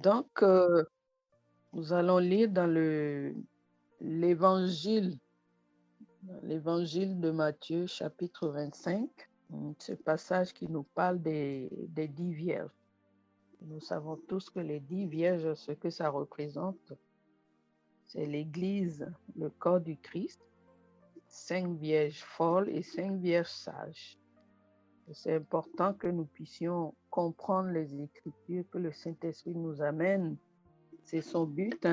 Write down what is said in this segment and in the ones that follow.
Donc, nous allons lire dans l'évangile, l'évangile de Matthieu, chapitre 25, ce passage qui nous parle des 10 vierges. Nous savons tous que les 10 vierges, ce que ça représente, c'est l'Église, le corps du Christ, 5 vierges folles et 5 vierges sages. Et c'est important que nous puissions comprendre les Écritures que le Saint-Esprit nous amène. C'est son but,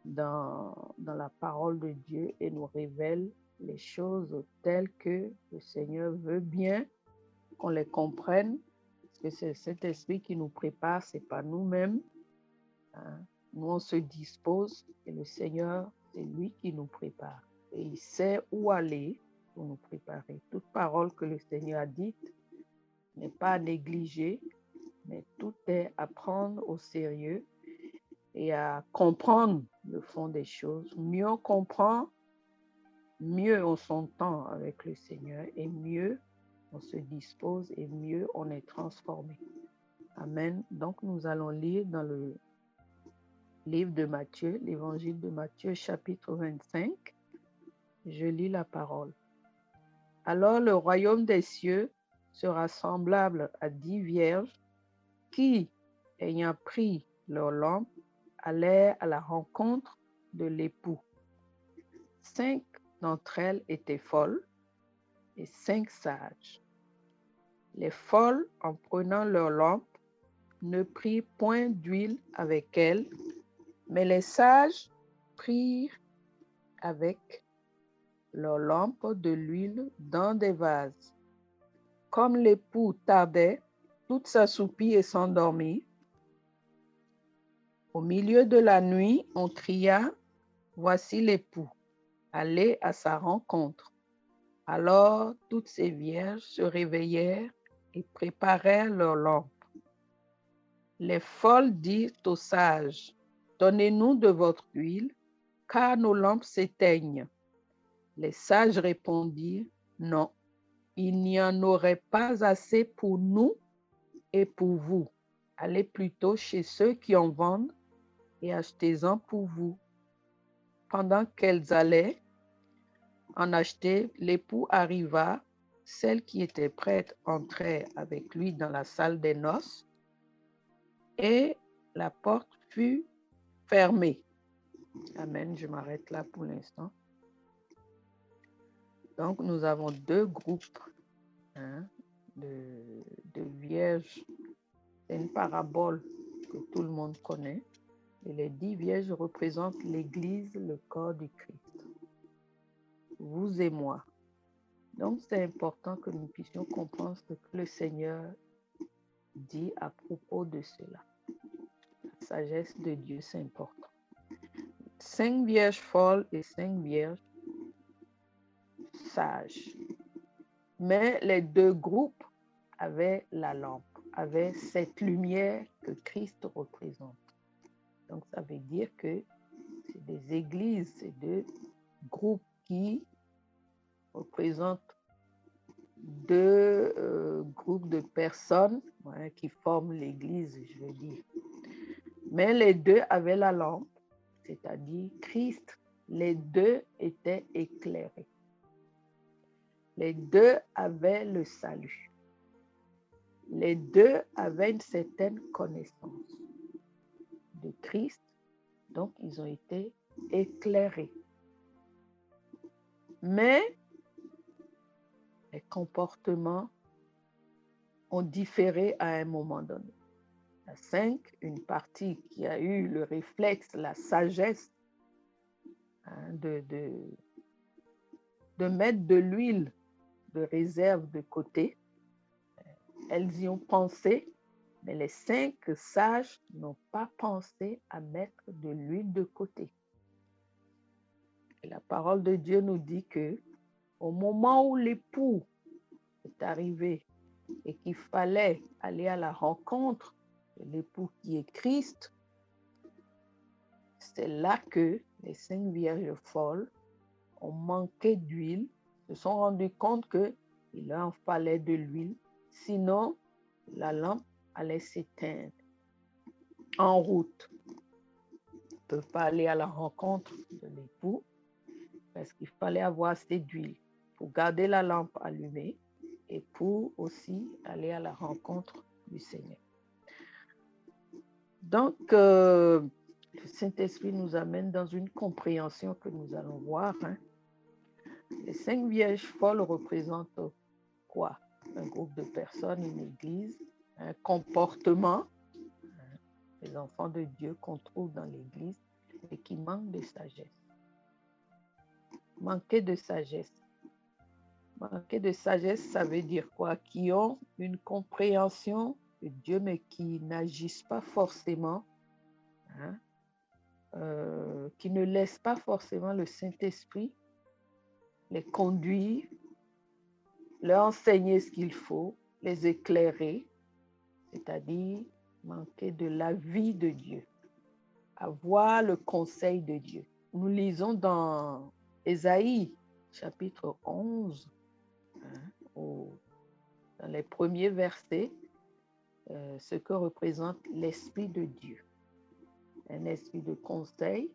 dans la parole de Dieu, et nous révèle les choses telles que le Seigneur veut bien qu'on les comprenne, parce que c'est cet esprit qui nous prépare, c'est pas nous-mêmes. Nous, on se dispose et le Seigneur, c'est lui qui nous prépare. Et il sait où aller pour nous préparer. Toute parole que le Seigneur a dite n'est pas à négliger, mais tout est à prendre au sérieux et à comprendre le fond des choses. Mieux on comprend, mieux on s'entend avec le Seigneur et mieux on se dispose et mieux on est transformé. Amen. Donc nous allons lire dans le livre de Matthieu, l'évangile de Matthieu, chapitre 25. Je lis la parole. Alors le royaume des cieux sera semblable à 10 vierges qui, ayant pris leur lampe, allèrent à la rencontre de l'époux. 5 d'entre elles étaient folles et 5 sages. Les folles, en prenant leur lampe, ne prirent point d'huile avec elles, mais les sages prirent avec leur lampe de l'huile dans des vases. Comme l'époux tardait, toutes s'assoupit et s'endormit. Au milieu de la nuit, on cria, « Voici l'époux, allez à sa rencontre. » Alors toutes ces vierges se réveillèrent et préparèrent leurs lampes. Les folles dirent aux sages, « Donnez-nous de votre huile, car nos lampes s'éteignent. » Les sages répondirent, « Non, il n'y en aurait pas assez pour nous et pour vous. Allez plutôt chez ceux qui en vendent et achetez-en pour vous. » Pendant qu'elles allaient en acheter, l'époux arriva. Celles qui étaient prêtes entrèrent avec lui dans la salle des noces et la porte fut fermée. Amen, je m'arrête là pour l'instant. Donc, nous avons 2 groupes de vierges. C'est une parabole que tout le monde connaît. Et les 10 vierges représentent l'Église, le corps du Christ. Vous et moi. Donc, c'est important que nous puissions comprendre ce que le Seigneur dit à propos de cela. La sagesse de Dieu, c'est important. 5 vierges folles et 5 vierges sages. Mais les 2 groupes avaient la lampe, avaient cette lumière que Christ représente. Donc, ça veut dire que c'est des églises, c'est 2 groupes qui représentent 2 groupes de personnes qui forment l'église, je veux dire. Mais les 2 avaient la lampe, c'est-à-dire Christ. Les 2 étaient éclairés. Les 2 avaient le salut. Les 2 avaient une certaine connaissance de Christ, donc ils ont été éclairés. Mais les comportements ont différé à un moment donné. La 5, une partie qui a eu le réflexe, la sagesse de mettre de l'huile de réserve de côté. Elles y ont pensé, mais les 5 sages n'ont pas pensé à mettre de l'huile de côté. Et la parole de Dieu nous dit que au moment où l'époux est arrivé et qu'il fallait aller à la rencontre de l'époux qui est Christ, c'est là que les 5 vierges folles ont manqué d'huile, se sont rendus compte qu'il leur fallait de l'huile, sinon la lampe allait s'éteindre. en route. On ne peut pas aller à la rencontre de l'époux parce qu'il fallait avoir assez d'huile pour garder la lampe allumée et pour aussi aller à la rencontre du Seigneur. Donc, le Saint-Esprit nous amène dans une compréhension que nous allons voir. Les 5 vierges folles représentent quoi? Un groupe de personnes, une église, un comportement, les enfants de Dieu qu'on trouve dans l'église et qui manquent de sagesse. Manquer de sagesse. Manquer de sagesse, ça veut dire quoi? Qui ont une compréhension de Dieu, mais qui n'agissent pas forcément, qui ne laissent pas forcément le Saint-Esprit les conduire, leur enseigner ce qu'il faut, les éclairer, c'est-à-dire manquer de la vie de Dieu, avoir le conseil de Dieu. Nous lisons dans Ésaïe, chapitre 11, dans les premiers versets, ce que représente l'Esprit de Dieu. Un esprit de conseil,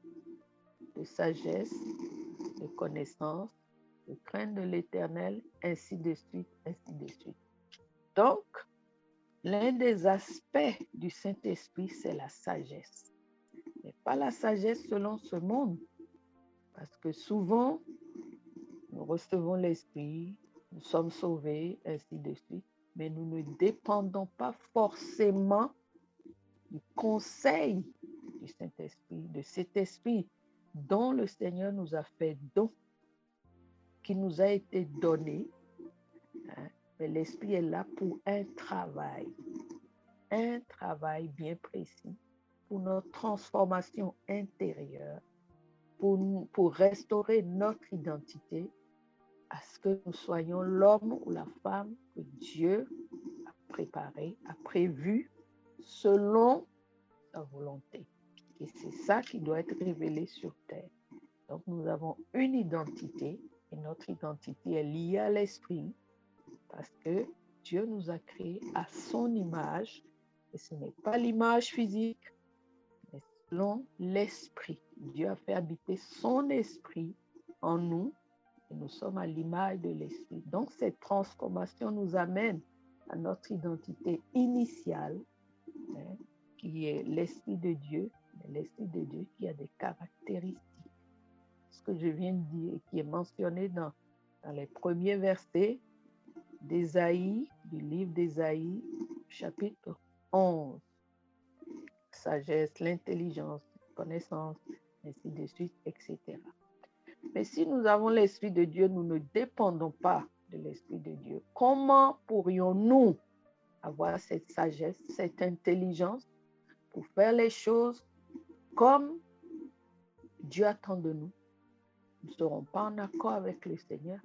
de sagesse, de connaissance, de crainte de l'Éternel, ainsi de suite, ainsi de suite. Donc, l'un des aspects du Saint-Esprit, c'est la sagesse. Mais pas la sagesse selon ce monde. Parce que souvent, nous recevons l'Esprit, nous sommes sauvés, ainsi de suite. Mais nous ne dépendons pas forcément du conseil du Saint-Esprit, de cet Esprit dont le Seigneur nous a fait don, qui nous a été donné. Mais l'Esprit est là pour un travail bien précis, pour notre transformation intérieure, pour restaurer notre identité, à ce que nous soyons l'homme ou la femme que Dieu a préparé, a prévu, selon sa volonté. Et c'est ça qui doit être révélé sur terre. Donc nous avons une identité, et notre identité est liée à l'Esprit, parce que Dieu nous a créés à son image, et ce n'est pas l'image physique, mais selon l'Esprit. Dieu a fait habiter son Esprit en nous, et nous sommes à l'image de l'Esprit. Donc cette transformation nous amène à notre identité initiale, qui est l'Esprit de Dieu, mais l'Esprit de Dieu qui a des caractéristiques. Ce que je viens de dire, qui est mentionné dans les premiers versets d'Ésaïe, du livre d'Ésaïe, chapitre 11. Sagesse, l'intelligence, connaissance, ainsi de suite, etc. Mais si nous avons l'Esprit de Dieu, nous ne dépendons pas de l'Esprit de Dieu. Comment pourrions-nous avoir cette sagesse, cette intelligence pour faire les choses comme Dieu attend de nous? Nous ne serons pas en accord avec le Seigneur.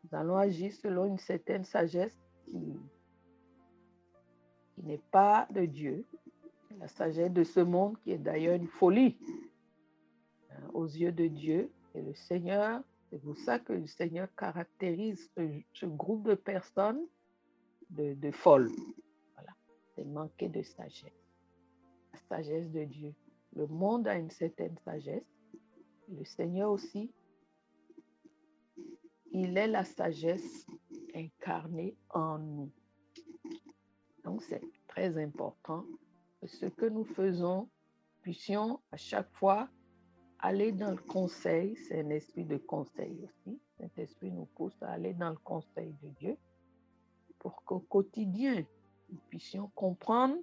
Nous allons agir selon une certaine sagesse qui n'est pas de Dieu. La sagesse de ce monde qui est d'ailleurs une folie aux yeux de Dieu. Et le Seigneur, c'est pour ça que le Seigneur caractérise ce groupe de personnes de folles. Voilà, c'est manquer de sagesse. La sagesse de Dieu. Le monde a une certaine sagesse. Le Seigneur aussi, il est la sagesse incarnée en nous. Donc c'est très important que ce que nous faisons, puissions à chaque fois aller dans le conseil. C'est un esprit de conseil aussi. Cet esprit nous pousse à aller dans le conseil de Dieu pour qu'au quotidien, nous puissions comprendre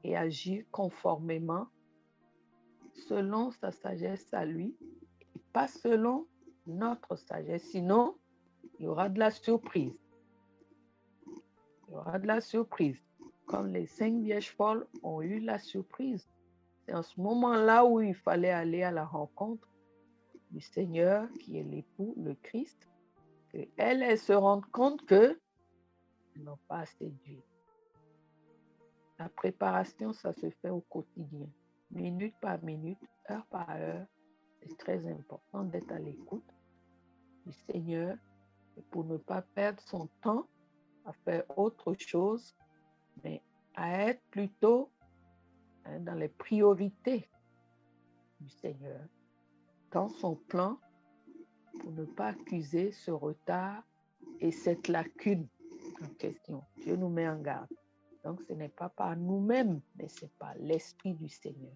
et agir conformément selon sa sagesse à lui et pas selon notre sagesse. Sinon, il y aura de la surprise. Il y aura de la surprise. Comme les 5 vierges folles ont eu la surprise. C'est en ce moment-là où il fallait aller à la rencontre du Seigneur, qui est l'époux, le Christ, qu'elles se rendent compte qu'elles n'ont pas assez d'huile. La préparation, ça se fait au quotidien, minute par minute, heure par heure. C'est très important d'être à l'écoute du Seigneur et pour ne pas perdre son temps à faire autre chose, mais à être plutôt dans les priorités du Seigneur, dans son plan, pour ne pas accuser ce retard et cette lacune en question. Dieu nous met en garde. Donc, ce n'est pas par nous-mêmes, mais c'est par l'Esprit du Seigneur.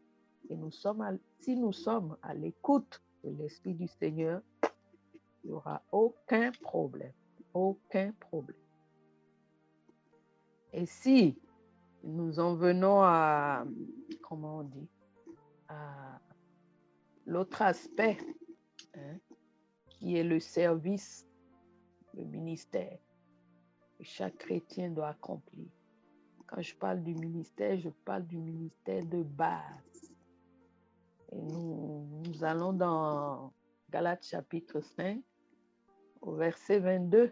Et si nous sommes à l'écoute de l'Esprit du Seigneur, il n'y aura aucun problème. Aucun problème. Et si nous en venons à, comment on dit, à l'autre aspect, qui est le service, le ministère que chaque chrétien doit accomplir. Quand je parle du ministère, je parle du ministère de base. Et nous allons dans Galates chapitre 5, au verset 22,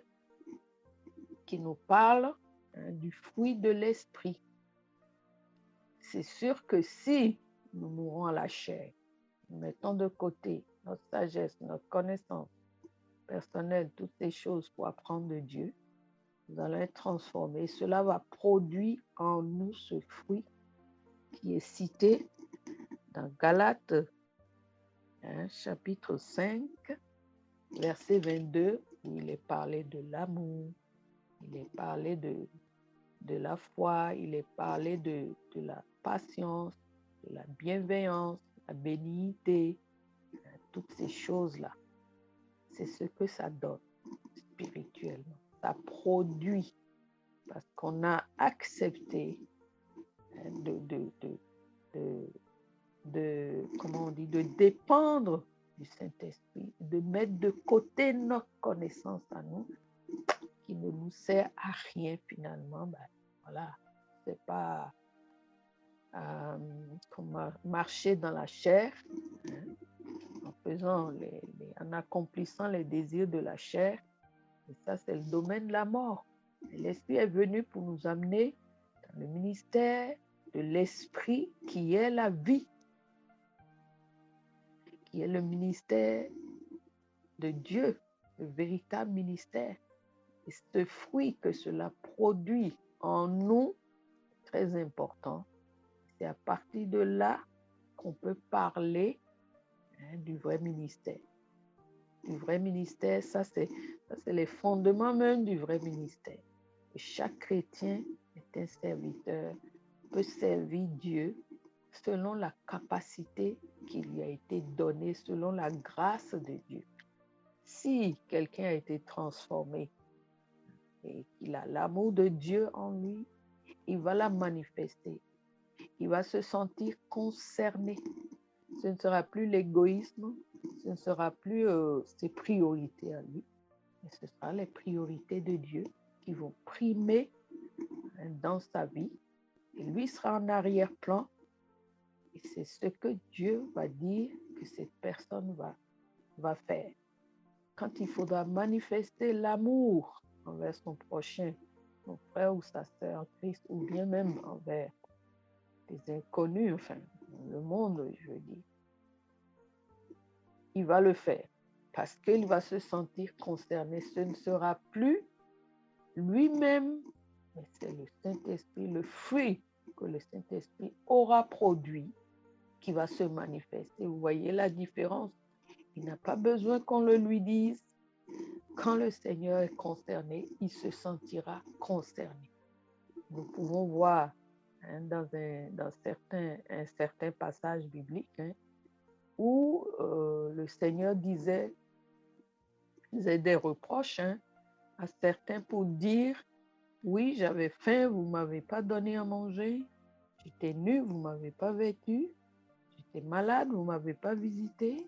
qui nous parle du fruit de l'esprit. C'est sûr que si nous mourons à la chair, nous mettons de côté notre sagesse, notre connaissance personnelle, toutes ces choses pour apprendre de Dieu, nous allons être transformés. Cela va produire en nous ce fruit qui est cité dans Galates, chapitre 5, verset 22, où il est parlé de l'amour, il est parlé de la foi, il est parlé de la patience, de la bienveillance, la bénignité, toutes ces choses-là. C'est ce que ça donne spirituellement. Ça produit parce qu'on a accepté comment on dit, de dépendre du Saint-Esprit, de mettre de côté notre connaissance à nous, qui ne nous sert à rien finalement. Voilà, c'est pas marcher dans la chair, en accomplissant les désirs de la chair. Et ça, c'est le domaine de la mort. Et l'Esprit est venu pour nous amener dans le ministère de l'Esprit qui est la vie, qui est le ministère de Dieu, le véritable ministère. Et ce fruit que cela produit en nous, très important, c'est à partir de là qu'on peut parler du vrai ministère. Du vrai ministère, ça c'est les fondements même du vrai ministère. Et chaque chrétien est un serviteur, peut servir Dieu selon la capacité qui lui a été donnée, selon la grâce de Dieu. Si quelqu'un a été transformé et qu'il a l'amour de Dieu en lui, il va la manifester. Il va se sentir concerné. Ce ne sera plus l'égoïsme, ce ne sera plus ses priorités à lui, mais ce sera les priorités de Dieu qui vont primer dans sa vie. Et lui sera en arrière-plan. Et c'est ce que Dieu va dire que cette personne va faire. Quand il faudra manifester l'amour envers son prochain, son frère ou sa sœur en Christ, ou bien même envers des inconnus, enfin, le monde, je veux dire, il va le faire parce qu'il va se sentir concerné. Ce ne sera plus lui-même, mais c'est le Saint-Esprit, le fruit que le Saint-Esprit aura produit qui va se manifester. Vous voyez la différence? Il n'a pas besoin qu'on le lui dise. Quand le Seigneur est concerné, il se sentira concerné. Nous pouvons voir dans un certain passage biblique où le Seigneur disait des reproches à certains pour dire: oui, j'avais faim, vous ne m'avez pas donné à manger, j'étais nu, vous ne m'avez pas vêtu, j'étais malade, vous ne m'avez pas visité,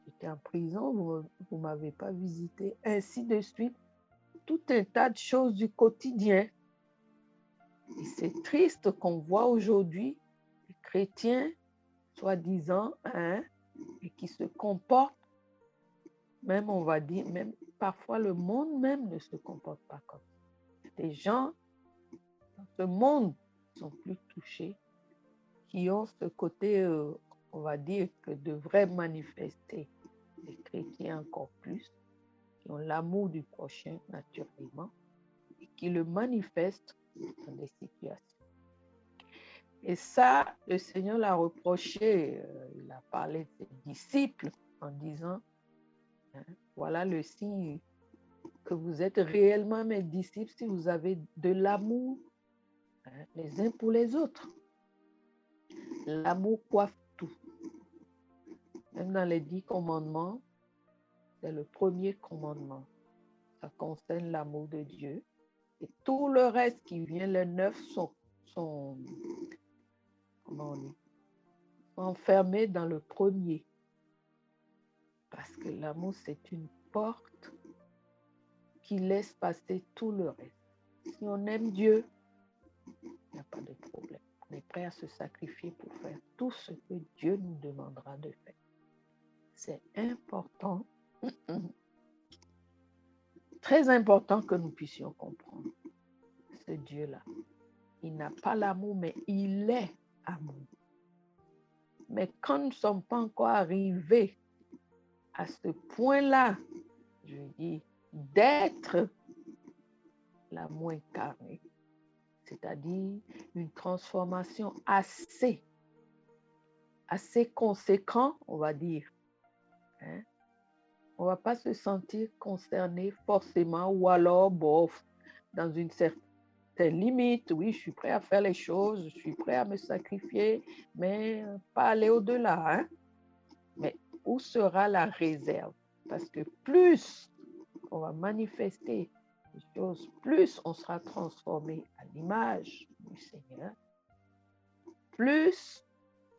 j'étais en prison, vous ne m'avez pas visité, ainsi de suite. Tout un tas de choses du quotidien. Et c'est triste qu'on voit aujourd'hui les chrétiens, soi-disant, et qui se comportent, même on va dire, même parfois le monde même ne se comporte pas comme ça. Des gens dans ce monde sont plus touchés, qui ont ce côté, on va dire, que devraient manifester les chrétiens encore plus, qui ont l'amour du prochain naturellement, et qui le manifestent dans des situations. Et ça, le Seigneur l'a reproché. Il a parlé de ses disciples en disant, hein, voilà le signe que vous êtes réellement mes disciples si vous avez de l'amour, hein, les uns pour les autres. L'amour coiffe tout. Même dans les 10 commandements, c'est le premier commandement. Ça concerne l'amour de Dieu. Et tout le reste qui vient, les 9 sont comment on dit, enfermés dans le premier. Parce que l'amour, c'est une porte qui laisse passer tout le reste. Si on aime Dieu, il n'y a pas de problème. On est prêt à se sacrifier pour faire tout ce que Dieu nous demandera de faire. C'est important, très important que nous puissions comprendre ce Dieu-là. Il n'a pas l'amour, mais il est amour. Mais quand nous ne sommes pas encore arrivés à ce point-là, je dis, d'être l'amour incarné, c'est-à-dire une transformation assez conséquente, on va dire. Hein? On ne va pas se sentir concerné forcément, ou alors, bof, dans une certaine limite. Oui, je suis prêt à faire les choses, je suis prêt à me sacrifier, mais pas aller au-delà. Hein? Mais où sera la réserve? Parce que plus on va manifester les choses, plus on sera transformé à l'image du Seigneur, plus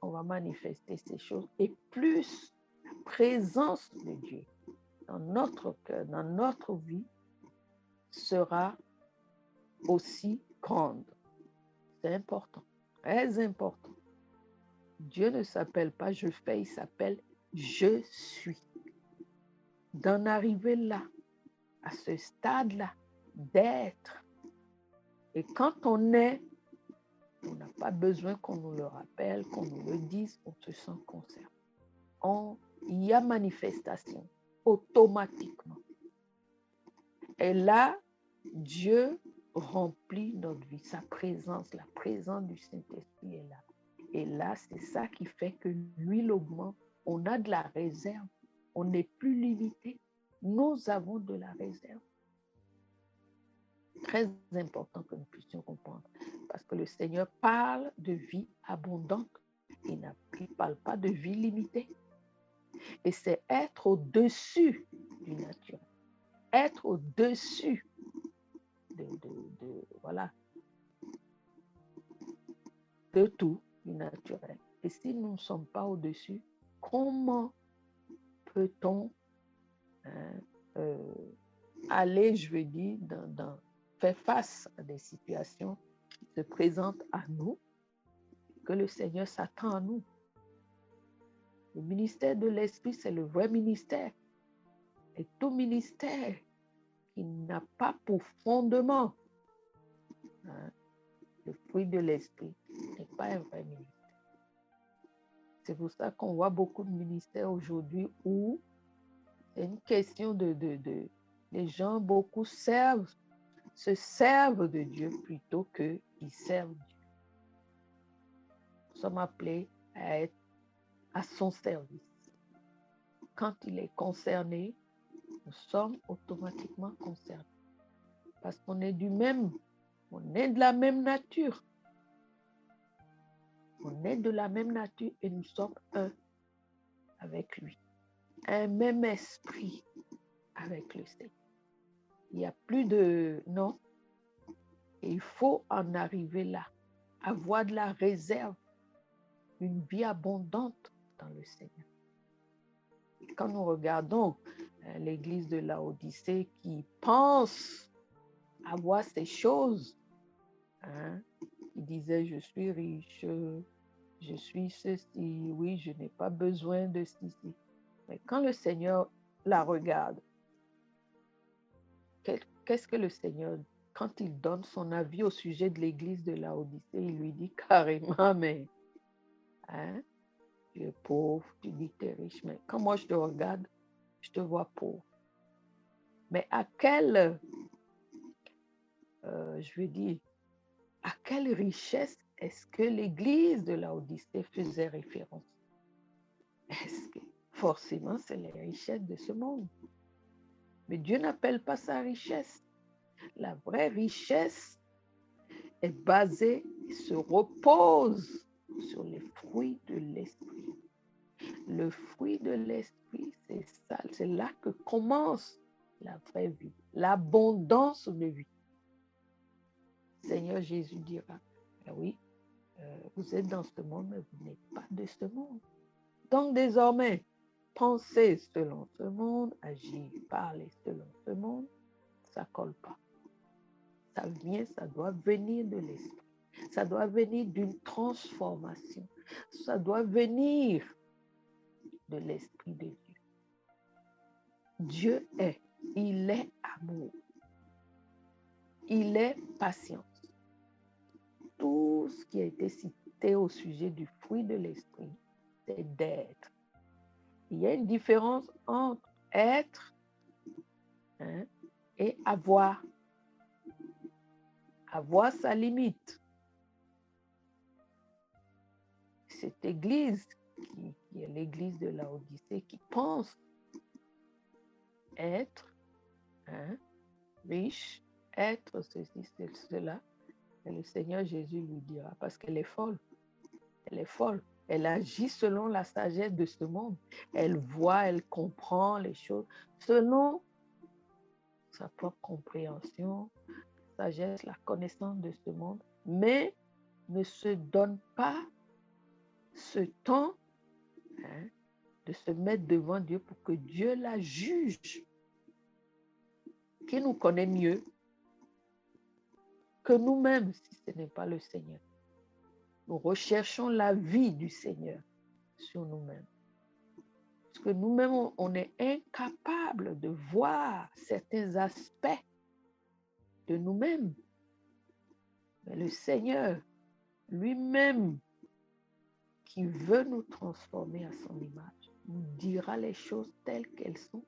on va manifester ces choses et plus la présence de Dieu dans notre cœur, dans notre vie, sera aussi grande. C'est important, très important. Dieu ne s'appelle pas je fais, il s'appelle je suis. D'en arriver là, à ce stade-là, d'être. Et quand on est, on n'a pas besoin qu'on nous le rappelle, qu'on nous le dise, on se sent concerné. Il y a manifestation automatiquement. Et là, Dieu remplit notre vie, sa présence, la présence du Saint-Esprit est là. Et là, c'est ça qui fait que l'huile augmente. On a de la réserve. On n'est plus limité. Nous avons de la réserve. Très important que nous puissions comprendre. Parce que le Seigneur parle de vie abondante. Il ne parle pas de vie limitée. Et c'est être au-dessus du naturel. Être au-dessus voilà, de tout du naturel. Et si nous ne sommes pas au-dessus, comment peut-on aller, je veux dire, faire face à des situations qui se présentent à nous, que le Seigneur s'attend à nous. Le ministère de l'Esprit, c'est le vrai ministère. Et tout ministère qui n'a pas pour fondement le fruit de l'Esprit n'est pas un vrai ministère. C'est pour ça qu'on voit beaucoup de ministères aujourd'hui où c'est une question les gens beaucoup se servent de Dieu plutôt qu'ils servent Dieu. Nous sommes appelés à être à son service. Quand il est concerné, nous sommes automatiquement concernés. Parce qu'on est on est de la même nature. On est de la même nature et nous sommes un avec lui. Un même esprit avec le Seigneur. Il n'y a plus de... Non. Et il faut en arriver là. Avoir de la réserve. Une vie abondante dans le Seigneur. Et quand nous regardons l'église de Laodicée qui pense avoir ces choses, il disait, je suis riche, je suis ceci, oui, je n'ai pas besoin de ceci. Mais quand le Seigneur la regarde, qu'est-ce que le Seigneur, quand il donne son avis au sujet de l'église de Laodicée, il lui dit carrément, mais tu es pauvre, tu dis que tu es riche, mais quand moi je te regarde, je te vois pauvre. Mais à quelle richesse est-ce que l'Église de Laodicée faisait référence? Est-ce que forcément c'est les richesses de ce monde? Mais Dieu n'appelle pas ça richesse. La vraie richesse est basée et se repose sur les fruits de l'esprit. Le fruit de l'esprit, c'est ça, c'est là que commence la vraie vie, l'abondance de vie. Seigneur Jésus dira, oui, vous êtes dans ce monde, mais vous n'êtes pas de ce monde. Donc désormais, penser selon ce monde, agir, parler selon ce monde, ça ne colle pas. Ça doit venir de l'esprit. Ça doit venir d'une transformation. Ça doit venir de l'esprit de Dieu. Dieu est, il est amour. Il est patience. Tout ce qui a été cité au sujet du fruit de l'esprit, c'est d'être. Il y a une différence entre être et avoir. Avoir sa limite. Cette église, qui est l'église de Laodicée, qui pense être riche, être ceci, cela, et le Seigneur Jésus lui dira, parce qu'elle est folle. Elle est folle. Elle agit selon la sagesse de ce monde. Elle voit, elle comprend les choses selon sa propre compréhension, sagesse, la connaissance de ce monde, mais ne se donne pas ce temps de se mettre devant Dieu pour que Dieu la juge, qui nous connaît mieux que nous-mêmes, si ce n'est pas le Seigneur. Nous recherchons la vie du Seigneur sur nous-mêmes. Parce que nous-mêmes, on est incapable de voir certains aspects de nous-mêmes. Mais le Seigneur lui-même, qui veut nous transformer à son image, nous dira les choses telles qu'elles sont.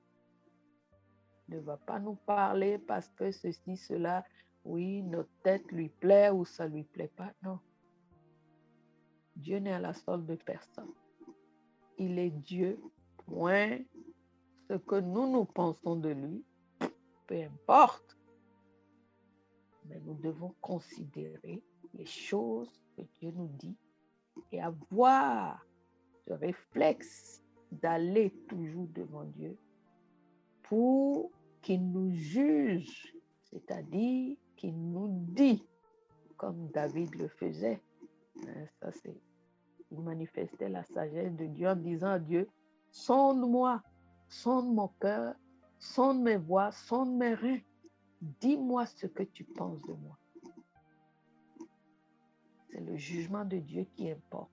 Il ne va pas nous parler parce que ceci, cela, oui, notre tête lui plaît ou ça ne lui plaît pas. Non. Dieu n'est à la solde de personne. Il est Dieu, point. Ce que nous pensons de lui, peu importe. Mais nous devons considérer les choses que Dieu nous dit et avoir ce réflexe d'aller toujours devant Dieu pour qu'il nous juge, c'est-à-dire qu'il nous dit, comme David le faisait. Ça, c'est, il manifestait la sagesse de Dieu en disant à Dieu, sonde-moi, sonde mon cœur, sonde mes voies, sonde mes reins. Dis-moi ce que tu penses de moi. C'est le jugement de Dieu qui importe.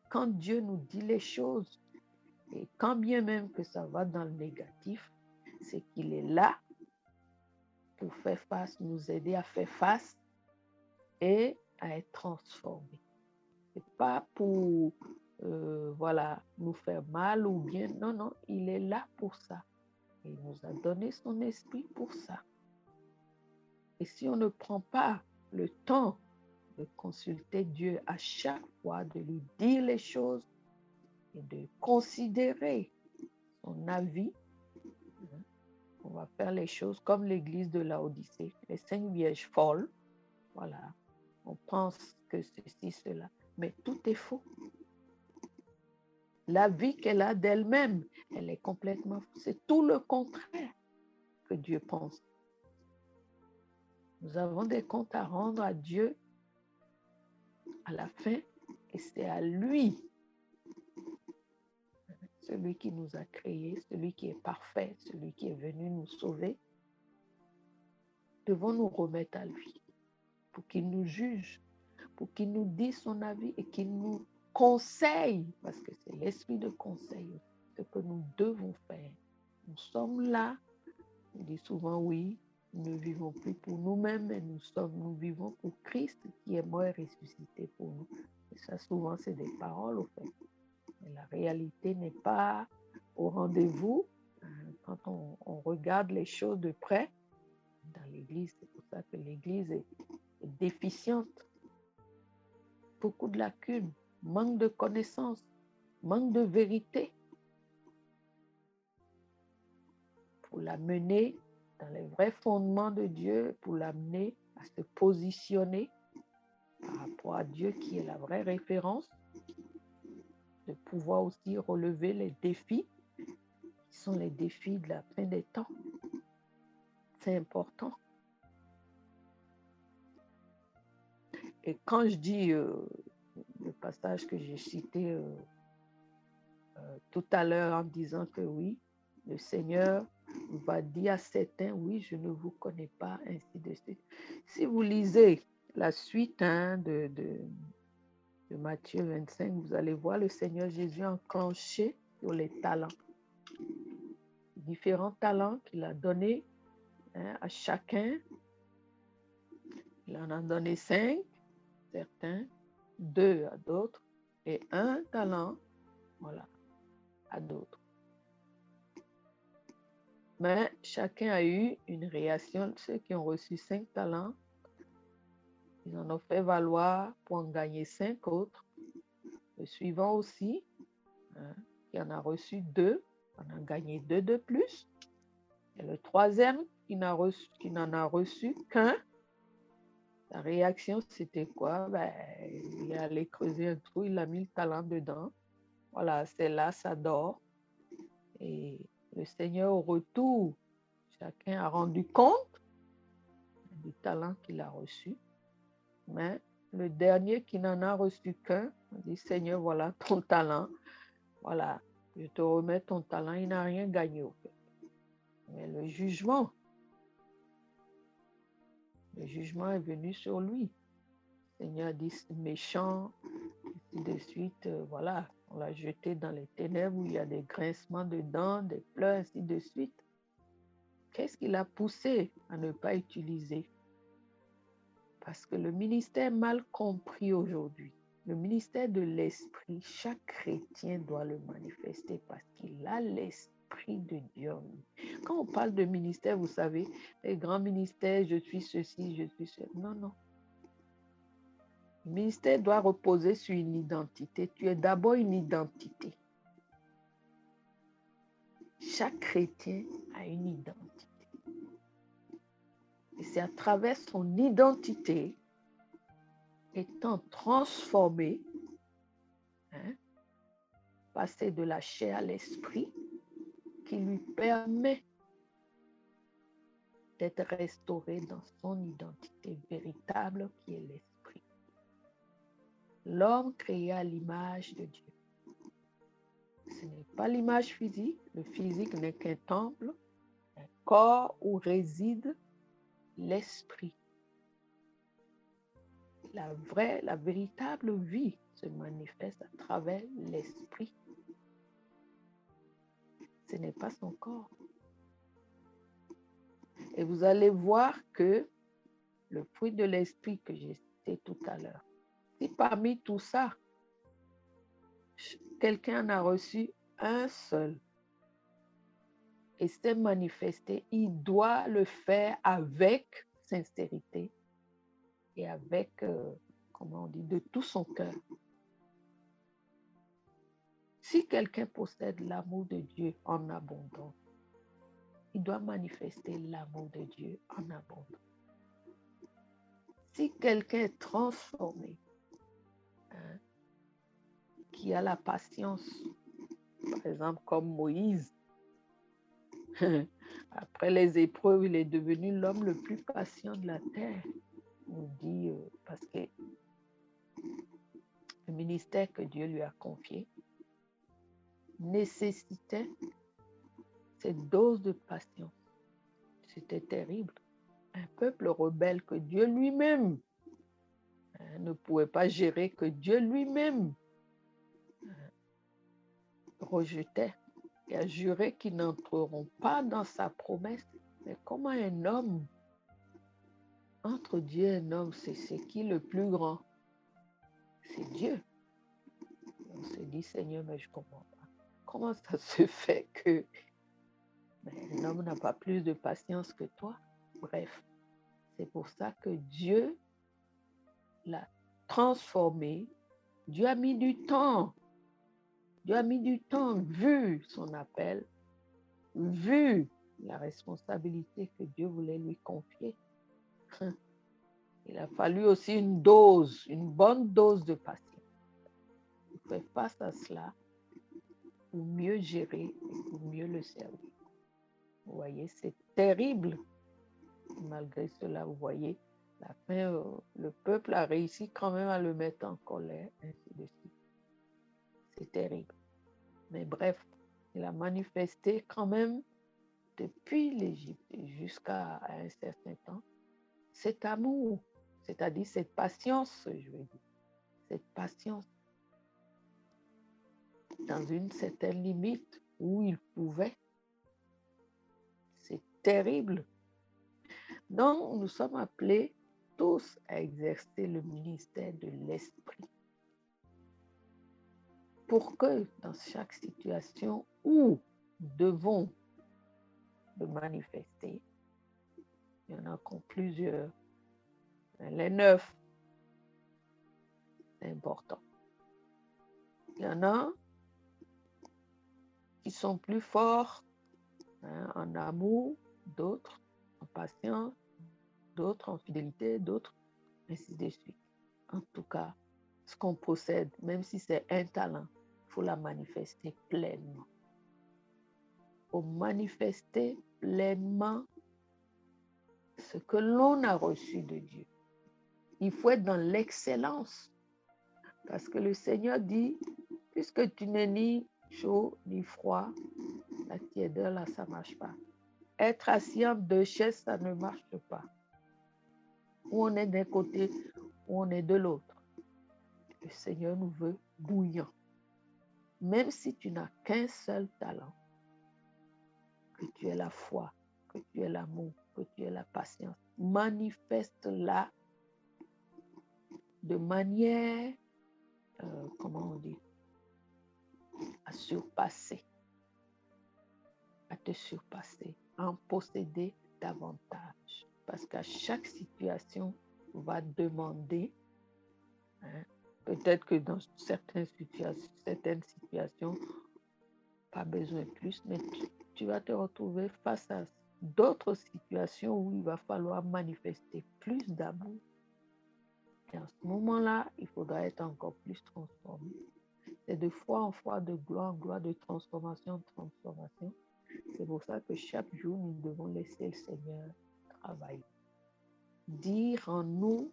Quand Dieu nous dit les choses, et quand bien même que ça va dans le négatif, c'est qu'il est là pour faire face, nous aider à faire face et à être transformés. Ce n'est pas pour nous faire mal ou bien. Non, non, il est là pour ça. Il nous a donné son esprit pour ça. Et si on ne prend pas le temps de consulter Dieu à chaque fois, de lui dire les choses et de considérer son avis, on va faire les choses comme l'église de Laodicée, les 5 vierges folles. Voilà, on pense que ceci, cela, mais tout est faux. La vie qu'elle a d'elle-même, elle est complètement fausse. C'est tout le contraire que Dieu pense. Nous avons des comptes à rendre à Dieu à la fin, et c'est à lui, celui qui nous a créés, celui qui est parfait, celui qui est venu nous sauver. Devons nous remettre à lui pour qu'il nous juge, pour qu'il nous dise son avis et qu'il nous conseille, parce que c'est l'esprit de conseil, ce que nous devons faire. Nous sommes là, on dit souvent oui, nous ne vivons plus pour nous-mêmes, mais nous vivons pour Christ qui est mort et ressuscité pour nous. Et ça, souvent, c'est des paroles, au fait. Mais la réalité n'est pas au rendez-vous. Quand on regarde les choses de près, dans l'Église, c'est pour ça que l'Église est déficiente. beaucoup de lacunes, manque de connaissances, manque de vérité pour l'amener dans les vrais fondements de Dieu, pour l'amener à se positionner par rapport à Dieu qui est la vraie référence, de pouvoir aussi relever les défis qui sont les défis de la fin des temps. C'est important. Et quand je dis le passage que j'ai cité tout à l'heure en disant que oui, le Seigneur va dire à certains, oui, je ne vous connais pas, ainsi de suite. Si vous lisez la suite de Matthieu 25, vous allez voir le Seigneur Jésus enclenché sur les talents. Différents talents qu'il a donnés à chacun. Il en a donné 5, certains, 2 à d'autres, et 1 talent, voilà, à d'autres. Mais chacun a eu une réaction. Ceux qui ont reçu 5 talents, ils en ont fait valoir pour en gagner 5 autres. Le suivant aussi, qui en a reçu 2, en a gagné 2 de plus. Et le troisième, qui n'en a reçu qu'un, la réaction, c'était quoi? Il est allé creuser un trou, il a mis le talent dedans. Voilà, c'est là, ça dort. Et le Seigneur, au retour, chacun a rendu compte du talent qu'il a reçu. Mais le dernier qui n'en a reçu qu'un, dit, Seigneur, voilà ton talent. Voilà, je te remets ton talent. Il n'a rien gagné au fait. Mais le jugement est venu sur lui. Le Seigneur dit, méchant, ainsi de suite, voilà, on l'a jeté dans les ténèbres où il y a des grincements de dents, des pleurs, ainsi de suite. Qu'est-ce qui l'a poussé à ne pas utiliser? Parce que le ministère mal compris aujourd'hui, le ministère de l'esprit, chaque chrétien doit le manifester parce qu'il a l'esprit de Dieu. Quand on parle de ministère, vous savez, les grands ministères, je suis ceci, je suis cela. Non, non. Le ministère doit reposer sur une identité. Tu es d'abord une identité. Chaque chrétien a une identité. Et c'est à travers son identité, étant transformé, passer de la chair à l'esprit, qui lui permet d'être restauré dans son identité véritable qui est l'esprit. L'homme créé à l'image de Dieu. Ce n'est pas l'image physique. Le physique n'est qu'un temple, un corps où réside l'esprit. La véritable vie se manifeste à travers l'esprit. Ce n'est pas son corps. Et vous allez voir que le fruit de l'esprit que j'ai cité tout à l'heure, si parmi tout ça, quelqu'un en a reçu un seul et s'est manifesté, il doit le faire avec sincérité et avec, comment on dit, de tout son cœur. Si quelqu'un possède l'amour de Dieu en abondance, il doit manifester l'amour de Dieu en abondance. Si quelqu'un est transformé, qui a la patience, par exemple comme Moïse, après les épreuves, il est devenu l'homme le plus patient de la terre. On dit, parce que le ministère que Dieu lui a confié nécessitait cette dose de patience. C'était terrible. Un peuple rebelle que Dieu lui-même ne pouvait pas gérer, que Dieu lui-même rejetait et a juré qu'ils n'entreront pas dans sa promesse. Mais comment un homme, entre Dieu et un homme, c'est qui le plus grand? C'est Dieu. On se dit, Seigneur, mais je ne comprends pas. Comment ça se fait que un homme n'a pas plus de patience que toi? Bref, c'est pour ça que Dieu l'a transformé. Dieu a mis du temps. Dieu a mis du temps, vu son appel, vu la responsabilité que Dieu voulait lui confier. Il a fallu aussi une bonne dose de patience. Il fait face à cela pour mieux gérer et pour mieux le servir. Vous voyez, c'est terrible. Malgré cela, vous voyez, la fin, le peuple a réussi quand même à le mettre en colère, ainsi de suite. C'est terrible. Mais bref, il a manifesté quand même depuis l'Égypte jusqu'à un certain temps cet amour, c'est-à-dire cette patience, je veux dire, cette patience dans une certaine limite où il pouvait. C'est terrible. Donc, nous sommes appelés tous à exercer le ministère de l'Esprit pour que dans chaque situation où nous devons le manifester, il y en a encore plusieurs, les 9, c'est important. Il y en a qui sont plus forts en amour, d'autres en patience, d'autres en fidélité, d'autres ainsi de suite. En tout cas, ce qu'on possède, même si c'est un talent, il faut la manifester pleinement. Il faut manifester pleinement ce que l'on a reçu de Dieu. Il faut être dans l'excellence. Parce que le Seigneur dit, puisque tu n'es ni chaud ni froid, la tiédeur là, ça ne marche pas. Être assis en deux chaises, ça ne marche pas. Ou on est d'un côté, ou on est de l'autre. Le Seigneur nous veut bouillants. Même si tu n'as qu'un seul talent, que tu aies la foi, que tu aies l'amour, que tu aies la patience, manifeste-la de manière, comment on dit, à surpasser, à te surpasser, à en posséder davantage. Parce qu'à chaque situation, on va demander, peut-être que dans certaines situations, pas besoin de plus, mais tu vas te retrouver face à d'autres situations où il va falloir manifester plus d'amour. Et en ce moment-là, il faudra être encore plus transformé. C'est de foi en foi, de gloire en gloire, de transformation en transformation. C'est pour ça que chaque jour, nous devons laisser le Seigneur travailler. Dire en nous,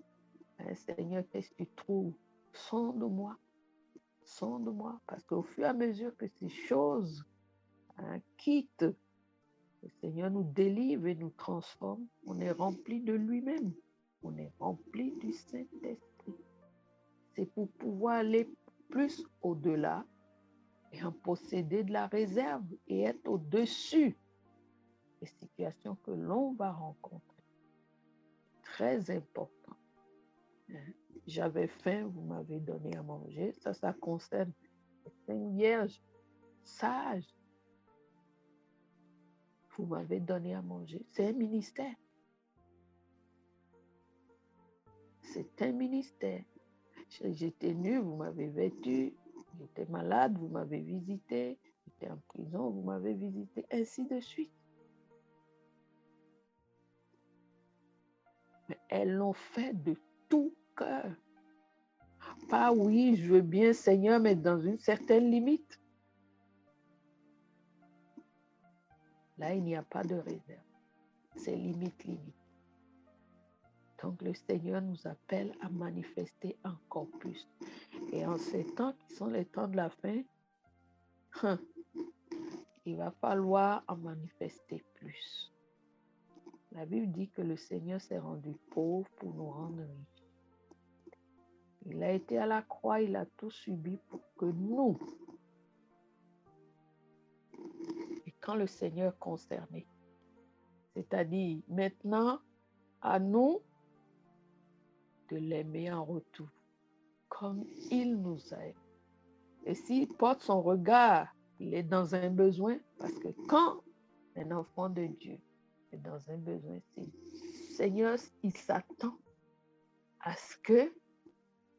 Seigneur, qu'est-ce que tu trouves? Sonde-moi, parce qu'au fur et à mesure que ces choses quittent, le Seigneur nous délivre et nous transforme, on est rempli de lui-même, on est rempli du Saint-Esprit. C'est pour pouvoir aller plus au-delà et en posséder de la réserve et être au-dessus des situations que l'on va rencontrer. Très important. J'avais faim, vous m'avez donné à manger. Ça concerne les 5 vierges sages. Vous m'avez donné à manger. C'est un ministère. C'est un ministère. J'étais nue, vous m'avez vêtu. J'étais malade, vous m'avez visité. J'étais en prison, vous m'avez visité. Ainsi de suite. Mais elles l'ont fait de tout cœur. Pas oui, je veux bien, Seigneur, mais dans une certaine limite. Là, il n'y a pas de réserve. C'est limite. Donc, le Seigneur nous appelle à manifester encore plus. Et en ces temps qui sont les temps de la fin, il va falloir en manifester plus. La Bible dit que le Seigneur s'est rendu pauvre pour nous rendre riches. Il a été à la croix, il a tout subi pour que nous, et quand le Seigneur concerné, c'est-à-dire maintenant, à nous de l'aimer en retour, comme il nous aime. Et s'il porte son regard, il est dans un besoin, parce que quand un enfant de Dieu est dans un besoin, c'est Seigneur, il s'attend à ce que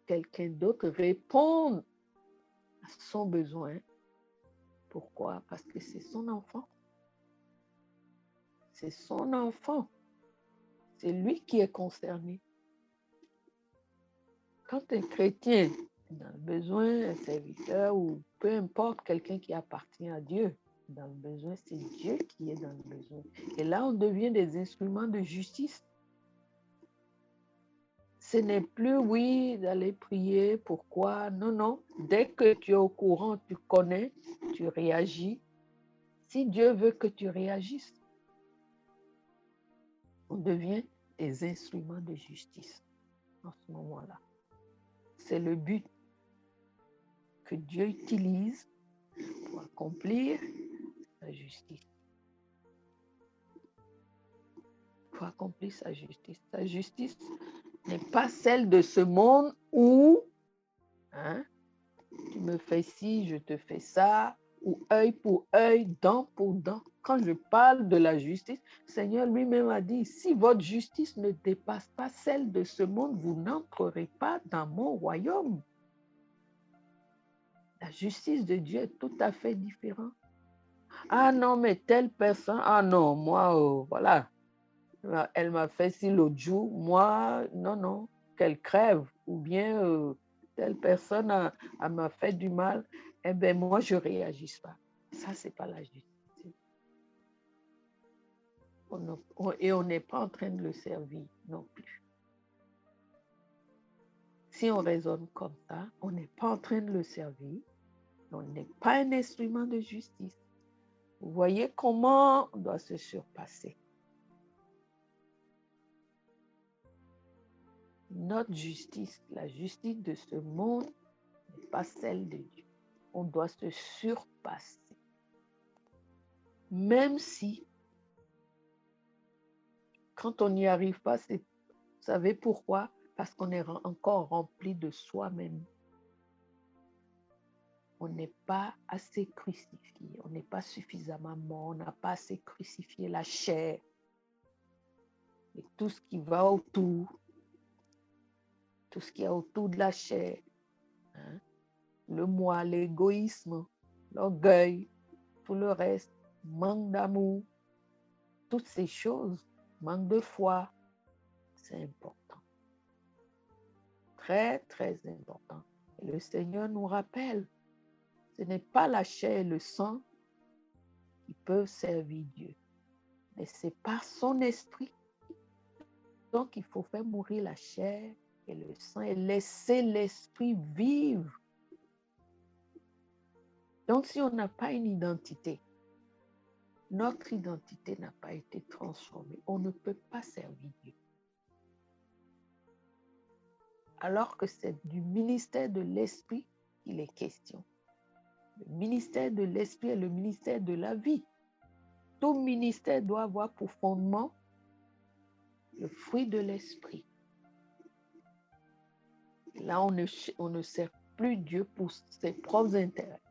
quelqu'un d'autre réponde à son besoin. Pourquoi? Parce que c'est son enfant. C'est son enfant. C'est lui qui est concerné. Quand un chrétien est dans le besoin, un serviteur ou peu importe, quelqu'un qui appartient à Dieu, dans le besoin, c'est Dieu qui est dans le besoin. Et là, on devient des instruments de justice. Ce n'est plus, oui, d'aller prier, pourquoi? Non, non. Dès que tu es au courant, tu connais, tu réagis. Si Dieu veut que tu réagisses, on devient des instruments de justice en ce moment-là. C'est le but que Dieu utilise pour accomplir sa justice. Pour accomplir sa justice. Sa justice n'est pas celle de ce monde où tu me fais ci, je te fais ça, ou œil pour œil, dent pour dent. Quand je parle de la justice, le Seigneur lui-même a dit, si votre justice ne dépasse pas celle de ce monde, vous n'entrerez pas dans mon royaume. La justice de Dieu est tout à fait différente. Ah non, mais telle personne, ah non, moi, voilà, elle m'a fait ci l'autre jour, moi, non, qu'elle crève, ou bien telle personne m'a fait du mal, eh bien, moi, je ne réagis pas. Ça, ce n'est pas la justice. Et on n'est pas en train de le servir non plus. Si on raisonne comme ça, on n'est pas en train de le servir, on n'est pas un instrument de justice. Vous voyez comment on doit se surpasser. Notre justice, la justice de ce monde, n'est pas celle de Dieu. On doit se surpasser. Même si, quand on n'y arrive pas, vous savez pourquoi? Parce qu'on est encore rempli de soi-même. On n'est pas assez crucifié, on n'est pas suffisamment mort, on n'a pas assez crucifié la chair et tout ce qui va autour, tout ce qu'il y a autour de la chair, le moi, l'égoïsme, l'orgueil, tout le reste, manque d'amour, toutes ces choses, manque de foi, c'est important. Très, très important. Et le Seigneur nous rappelle, ce n'est pas la chair et le sang qui peuvent servir Dieu, mais c'est par son esprit. Donc, il faut faire mourir la chair et le sang et laisser l'esprit vivre. Donc, si on n'a pas une identité, notre identité n'a pas été transformée, on ne peut pas servir Dieu. Alors que c'est du ministère de l'esprit qu'il est question. Le ministère de l'esprit est le ministère de la vie. Tout ministère doit avoir pour fondement le fruit de l'esprit. Là, on ne sert plus Dieu pour ses propres intérêts,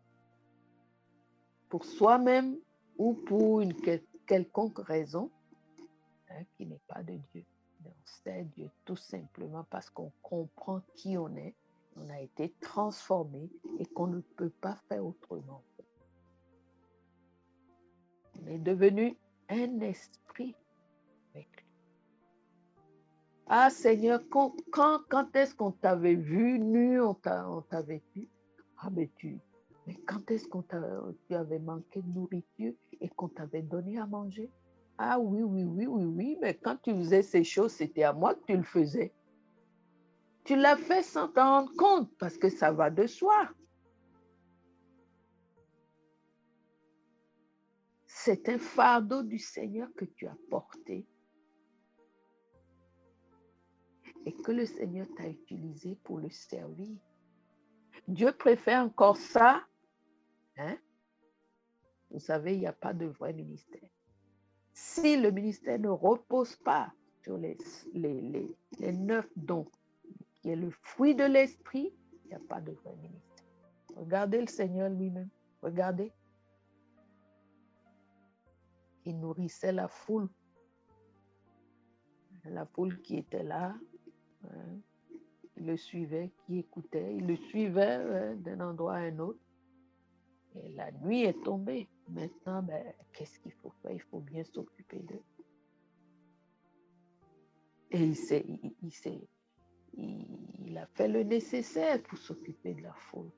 pour soi-même ou pour une quelconque raison qui n'est pas de Dieu. On sert Dieu tout simplement parce qu'on comprend qui on est, on a été transformé et qu'on ne peut pas faire autrement. On est devenu un esprit avec lui. Ah Seigneur, quand est-ce qu'on t'avait vu nu, on t'avait vu? Ah mais quand est-ce tu avais manqué de nourriture et qu'on t'avait donné à manger? Ah oui, mais quand tu faisais ces choses, c'était à moi que tu le faisais. Tu l'as fait sans t'en rendre compte parce que ça va de soi. C'est un fardeau du Seigneur que tu as porté et que le Seigneur t'a utilisé pour le servir. Dieu préfère encore ça. Vous savez, il n'y a pas de vrai ministère. Si le ministère ne repose pas sur les 9 dons, qui est le fruit de l'esprit, il n'y a pas de vrai ministère. Regardez le Seigneur lui-même. Regardez. Il nourrissait la foule qui était là. qui le suivaient, qui écoutaient. Ils le suivaient d'un endroit à un autre. Et la nuit est tombée. Maintenant, qu'est-ce qu'il faut faire? Il faut bien s'occuper d'eux. Et il a fait le nécessaire pour s'occuper de la foule.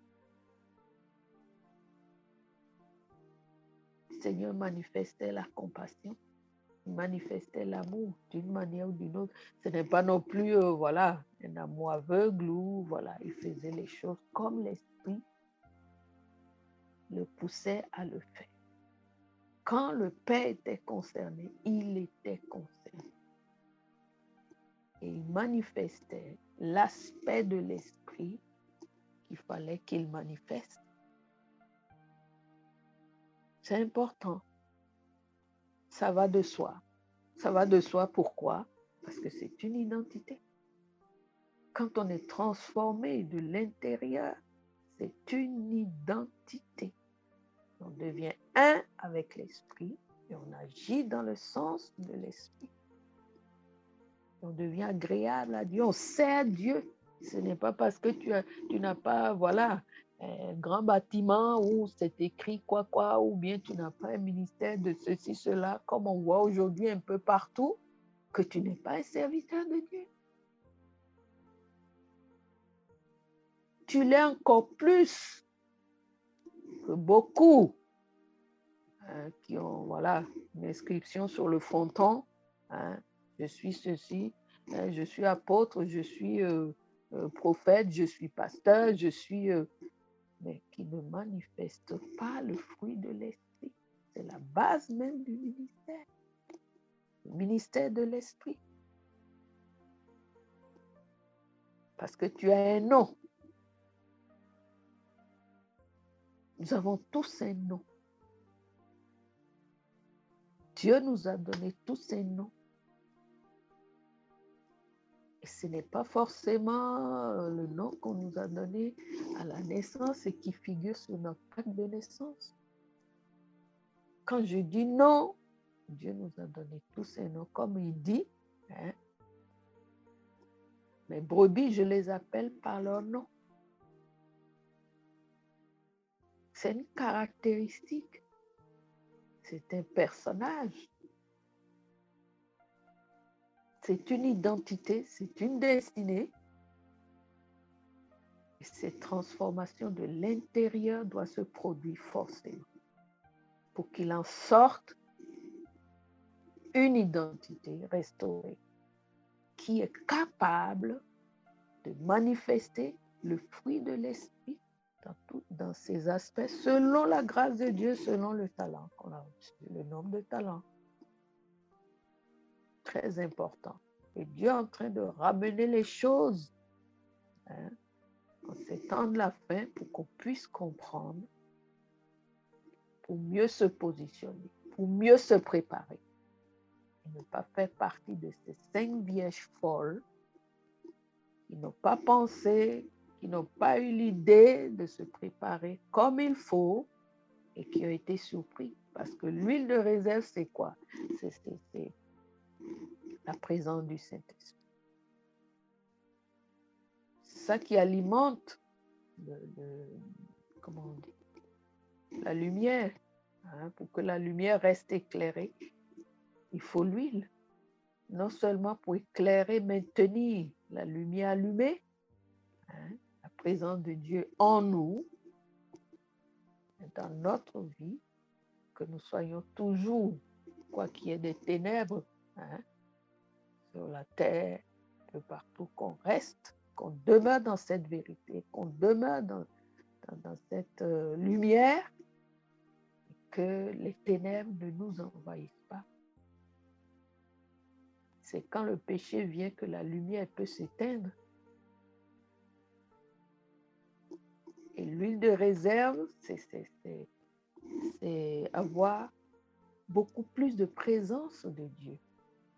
Le Seigneur manifestait la compassion, il manifestait l'amour d'une manière ou d'une autre. Ce n'est pas non plus, un amour aveugle ou il faisait les choses comme l'Esprit le poussait à le faire. Quand le Père était concerné, il était concerné. Et il manifestait l'aspect de l'Esprit qu'il fallait qu'il manifeste. C'est important. Ça va de soi. Ça va de soi, pourquoi? Parce que c'est une identité. Quand on est transformé de l'intérieur, c'est une identité. On devient un avec l'Esprit et on agit dans le sens de l'Esprit. On devient agréable à Dieu, on sert Dieu. Ce n'est pas parce que tu n'as pas, un grand bâtiment où c'est écrit quoi, ou bien tu n'as pas un ministère de ceci, cela, comme on voit aujourd'hui un peu partout, que tu n'es pas un serviteur de Dieu. Tu l'es encore plus que beaucoup qui ont, une inscription sur le fronton. Je suis ceci, je suis apôtre, je suis prophète, je suis pasteur, je suis... mais qui ne manifestent pas le fruit de l'Esprit. C'est la base même du ministère. Le ministère de l'Esprit. Parce que tu as un nom. Nous avons tous un nom. Dieu nous a donné tous un nom. Et ce n'est pas forcément le nom qu'on nous a donné à la naissance et qui figure sur notre acte de naissance. Quand je dis non, Dieu nous a donné tous un nom. Comme il dit, mes brebis, je les appelle par leur nom. C'est une caractéristique. C'est un personnage. C'est une identité, c'est une destinée. Et cette transformation de l'intérieur doit se produire forcément pour qu'il en sorte une identité restaurée qui est capable de manifester le fruit de l'Esprit dans ses aspects, selon la grâce de Dieu, selon le talent qu'on a reçu, le nombre de talents. Très important. Et Dieu est en train de ramener les choses en ces temps de la fin pour qu'on puisse comprendre, pour mieux se positionner, pour mieux se préparer. Et ne pas faire partie de ces 5 vierges folles qui n'ont pas pensé, qui n'ont pas eu l'idée de se préparer comme il faut et qui ont été surpris. Parce que l'huile de réserve, c'est quoi? C'est la présence du Saint-Esprit. C'est ça qui alimente comment on dit, la lumière. Pour que la lumière reste éclairée, il faut l'huile. Non seulement pour éclairer, maintenir la lumière allumée, la présence de Dieu en nous, dans notre vie, que nous soyons toujours, quoi qu'il y ait des ténèbres sur la terre, de partout, qu'on reste, qu'on demeure dans cette vérité, qu'on demeure dans cette lumière, que les ténèbres ne nous envahissent pas. C'est quand le péché vient que la lumière peut s'éteindre. Et l'huile de réserve, c'est avoir beaucoup plus de présence de Dieu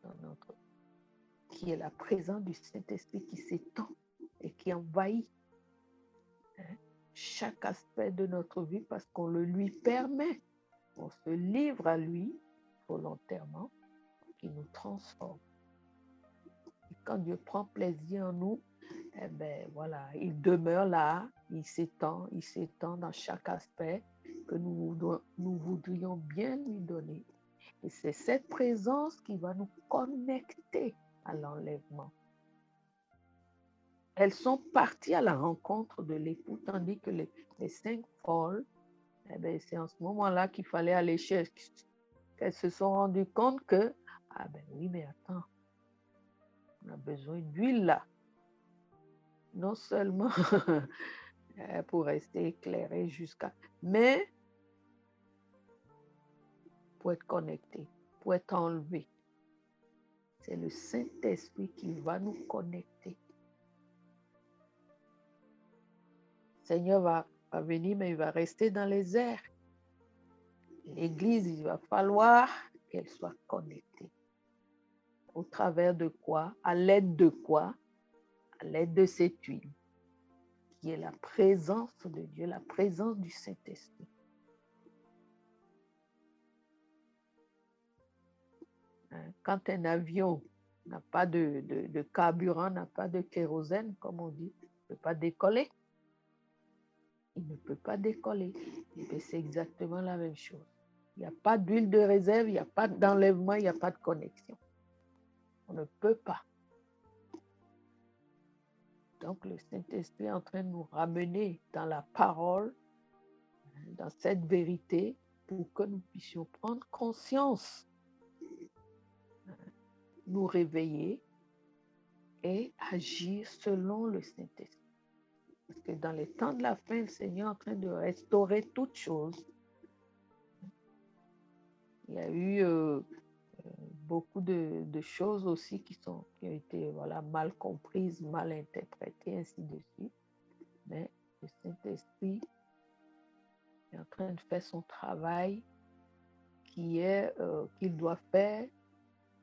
dans notre vie, qui est la présence du Saint-Esprit qui s'étend et qui envahit chaque aspect de notre vie parce qu'on le lui permet. On se livre à lui volontairement, qui nous transforme. Et quand Dieu prend plaisir en nous, eh bien, voilà, il demeure là, il s'étend dans chaque aspect que nous voudrions bien lui donner. Et c'est cette présence qui va nous connecter à l'enlèvement. Elles sont parties à la rencontre de l'époux, tandis que les 5 folles, eh bien, c'est en ce moment-là qu'il fallait aller chercher. Qu'elles se sont rendues compte que, ah ben oui, mais attends, on a besoin d'huile là. Non seulement pour rester éclairé mais pour être connecté, pour être enlevé. C'est le Saint-Esprit qui va nous connecter. Le Seigneur va venir, mais il va rester dans les airs. L'Église, il va falloir qu'elle soit connectée. Au travers de quoi? À l'aide de quoi? À l'aide de cette huile, qui est la présence de Dieu, la présence du Saint-Esprit. Quand un avion n'a pas de carburant, n'a pas de kérosène, comme on dit, il ne peut pas décoller. Il ne peut pas décoller. Et c'est exactement la même chose. Il n'y a pas d'huile de réserve, il n'y a pas d'enlèvement, il n'y a pas de connexion. On ne peut pas. Donc le Saint-Esprit est en train de nous ramener dans la parole, dans cette vérité, pour que nous puissions prendre conscience, nous réveiller et agir selon le Saint-Esprit. Parce que dans les temps de la fin, le Seigneur est en train de restaurer toutes choses. Il y a eu beaucoup de choses aussi qui ont été mal comprises, mal interprétées, ainsi de suite. Mais le Saint-Esprit est en train de faire son travail qu'il doit faire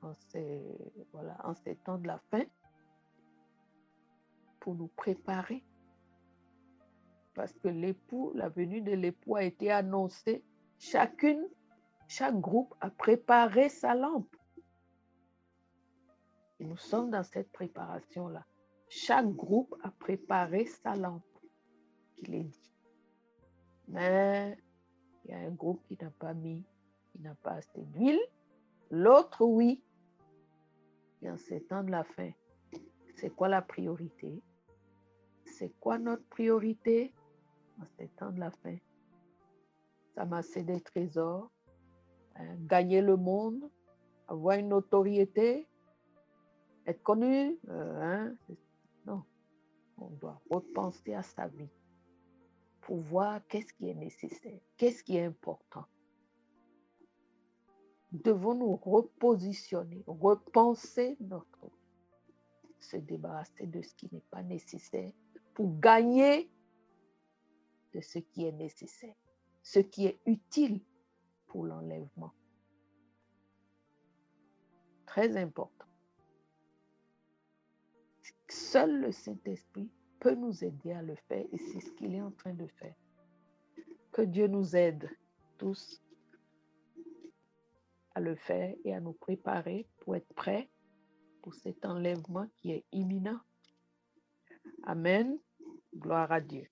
en ces temps de la fin pour nous préparer. Parce que la venue de l'époux a été annoncée. Chaque groupe a préparé sa lampe. Et nous sommes dans cette préparation-là. Chaque groupe a préparé sa lampe, qu'il est dit. Mais il y a un groupe qui n'a pas assez d'huile. L'autre, oui. Et en ces temps de la fin, c'est quoi la priorité? C'est quoi notre priorité en ces temps de la fin? S'amasser des trésors, gagner le monde, avoir une autorité, être connu. Non, on doit repenser à sa vie pour voir qu'est-ce qui est nécessaire, qu'est-ce qui est important. Devons nous repositionner, repenser notre vie, se débarrasser de ce qui n'est pas nécessaire pour gagner de ce qui est nécessaire, ce qui est utile pour l'enlèvement. Très important. Seul le Saint-Esprit peut nous aider à le faire et c'est ce qu'il est en train de faire. Que Dieu nous aide tous à le faire et à nous préparer pour être prêts pour cet enlèvement qui est imminent. Amen. Gloire à Dieu.